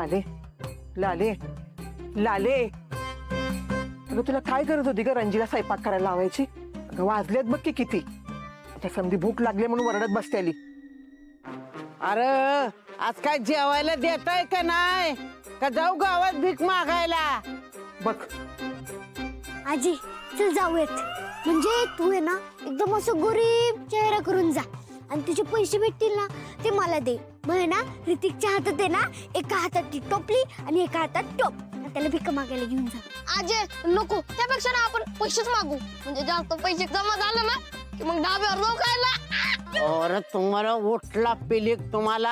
लाले लाले लाले, अगं तुला काय गरज होती ग रंजीला स्वयंपाक करायला लावायची? अगं वाजलेत बघ की किती. आता समधी भूक लागली म्हणून वरडत बसते आली. अरे आज काय जेवायला देताय का नाही, का जाऊ गावात भीक मागायला? बघ आजी चल जाऊयात. म्हणजे तू आहे ना एकदम असं गरीब चेहरा करून जा आणि तुझे पैसे भेटतील ना ते मला दे. मग ना ऋतिकच्या हातात आहे ना एका हातात ती टोपली आणि एका हातात टोप, त्याला भिक मागायला घेऊन जा. आजे नको, त्यापेक्षा ना आपण पैसेच मागू. म्हणजे जास्त पैसे जमा झाले ना की मग डाब्यावर जाऊ खायला. और तुम्हाला उठला पिलीक, तुम्हाला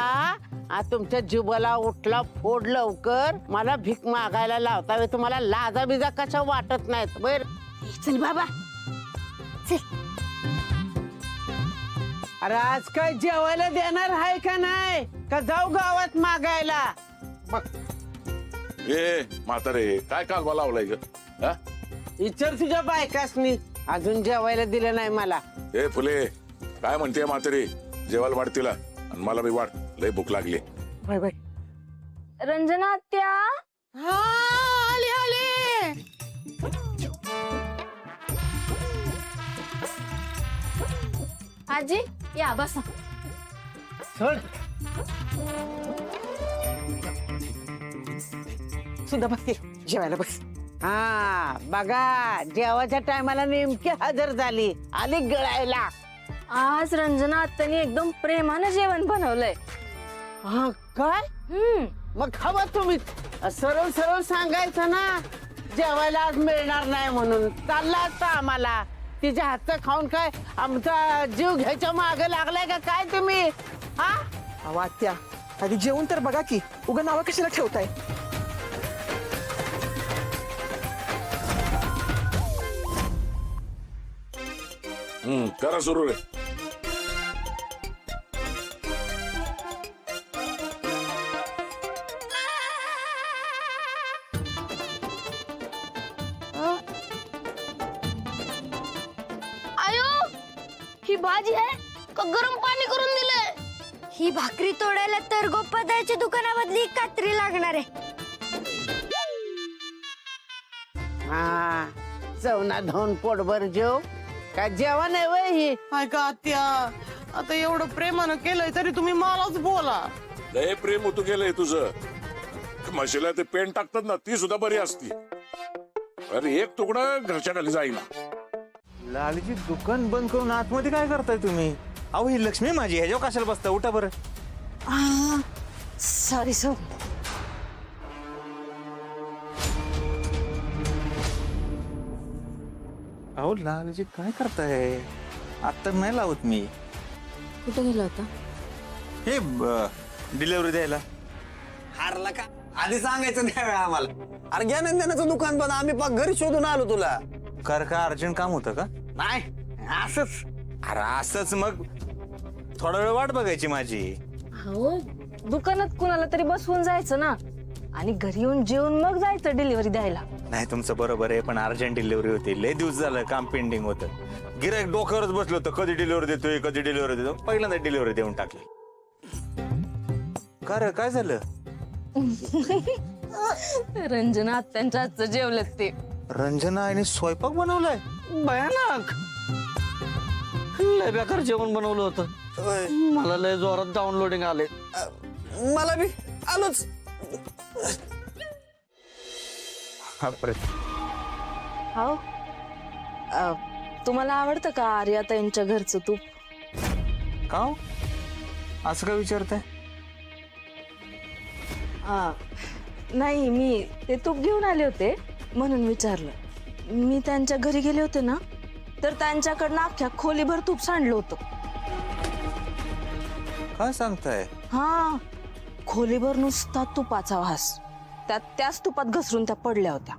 आज तुमच्या जीवाला उठला फोड लवकर. मला भीक मागायला लावता वे, तुम्हाला लाजा बिजा कशा वाटत नाहीत बर? चल बाबा चल. अरे आज काय जेवायला देणार आहे का नाही, का जाऊ गावात मागायला? बघ ए म्हातारे, काय कालवा लावलाय ग? हा? विचार तुझ्या बायकासनी, अजून जेवायला दिलं नाही मला. ए फुले, काय म्हणते म्हातारी? जेवायला वाढ तिला आणि मला बी वाढ, लय भूक लागली. Bye bye. रंजना आत्या, हा आले आले. आजी या बसा. सोड. सुद्धा बघ जेवायला बस. हा बघा, जेवाच्या टायमाला नेमकी हजर झाली, आली गळायला. आज रंजना आत्याने एकदम प्रेमानं जेवण बनवलंय. हा काय? मग खावा तुम्ही. सरळ सरळ सांगायचं ना जेवायला आज मिळणार नाही म्हणून. चालला असता आम्हाला. तिच्या हातचं खाऊन काय आमचा जीव घ्यायच्या मागे लागलाय का काय तुम्ही? हा अहो आत्या, आधी जेवून तर बघा की, उगा नावं कशाला ठेवताय? करा सुरू रे. आयो, ही भाजी आहे का गरम पाणी करून दिलंय? ही भाकरी तोडायला तर गोपादाच्या दुकानामधली कात्री लागणार आहे. हा चवना धोन पोटभर जेव. काय जेवण आहे वय ही? काय का आत्या, आता एवढं प्रेमानं केलंय तरी तुम्ही मलाच बोला. लय प्रेम होतो गेलंय तुझं. म्हशीला ते पेंट टाकतात ना, ती सुद्धा बरी असती. अरे एक तुकडा घरच्या खाली जाईना. लालीची दुकान बंद करून आतमध्ये काय करताय तुम्ही? अहो ही लक्ष्मी माझी, ह्याच्यावर कशाला बसता? उठा बरं. Sorry so. अहो लालीची काय करताय? आता नाही लावत मी. कुठे गेला होता? हे डिलिव्हरी द्यायला. हारला का? आधी सांगायचं नाही वेळा आम्हाला. अरे ज्ञानंदनाचं दुकान बंद, आम्ही पाक घरी शोधून आलो तुला. कर का अर्जंट काम होतं का? नाही असंच. अरे असंच मग थोडा वेळ वाट बघायची माझी. हो, दुकानात कुणाला तरी बसवून जायचं ना, आणि घरी येऊन जेवून मग जायचं डिलिव्हरी द्यायला. नाही तुमचं बरोबर आहे, पण अर्जंट डिलिव्हरी होती. लय दिवस झालं काम पेंडिंग होतं. गिऱ्हाईक डोक्यावरच बसलो होतं, कधी डिलिव्हरी देतोय कधी डिलिव्हरी देतो. पहिल्यांदा डिलिव्हरी देऊन टाकली. का रे, काय झालं? रंजना आत्यांच्या हातचं जेवलेत ते. रंजना आईने स्वयंपाक बनवलाय? भयानक लय बेकार जेवण बनवलं होतं. मला लय जोरात डाउनलोडिंग आले. मला बी आलोच. हो, तुम्हाला आवडतं का आर्याताईंच्या घरचं तूप? का हो? असं काय विचारताय? नाही, मी ते तूप घेऊन आले होते म्हणून विचारलं. मी त्यांच्या घरी गेले होते ना, तर त्यांच्याकडनं अख्ख्या खोलीभर तूप सांडलं होतं. काय सांगताय? हा, खोलीभर नुसता तुपाचा वास. त्याच तुपात घसरून त्या पडल्या होत्या.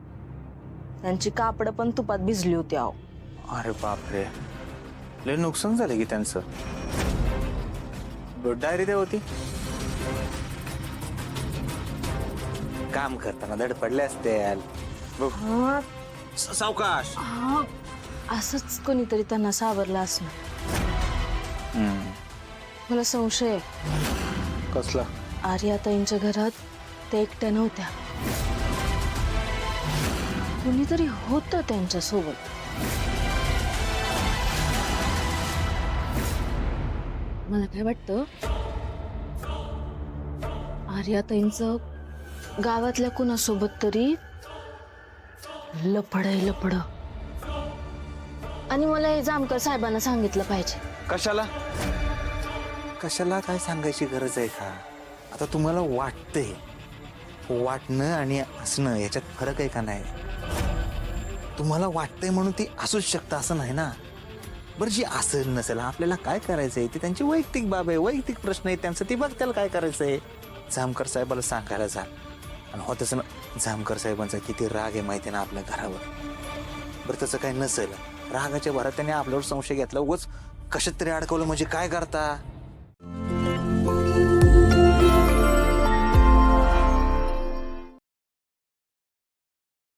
त्यांची कापड पण तुपात भिजली होती. अहो, अरे बापरे, लय नुकसान झाले की त्यांचं. डायरी द्या होती. काम करताना धड पडले असते. हा, सावकाश. हा, असंच कोणीतरी त्यांना सावरलं असणार. मला संशय आहे. कसला? आर्याताईंच्या घरात त्या एकट्या नव्हत्या, कुणीतरी होतं त्यांच्या सोबत. मला काय वाटतं, आर्याताईंचं गावातल्या कुणासोबत तरी लफड आहे, लफड. आणि मला हे जामकर साहेबांना सांगितलं पाहिजे. कशाला कशाला काय सांगायची गरज आहे का? आता तुम्हाला वाटतंय, वाटणं आणि असणं याच्यात फरक आहे का नाही? तुम्हाला वाटतंय म्हणून ती असूच शकतं असं नाही ना. बरं, जी असेल नसेल आपल्याला काय करायचंय ते त्यांची वैयक्तिक बाब आहे, वैयक्तिक प्रश्न आहे त्यांचं, ती बघ त्याला काय करायचंय. जामकर साहेबाला सांगायला जा. आणि होतच ना, जामकर साहेबांचा किती राग आहे माहिती ना आपल्या घरावर. बरं तसं काही नसेल, रागाच्या भरात त्याने आपल्यावर संशय घेतला, उगाच कशात तरी अडकवलं म्हणजे काय करता.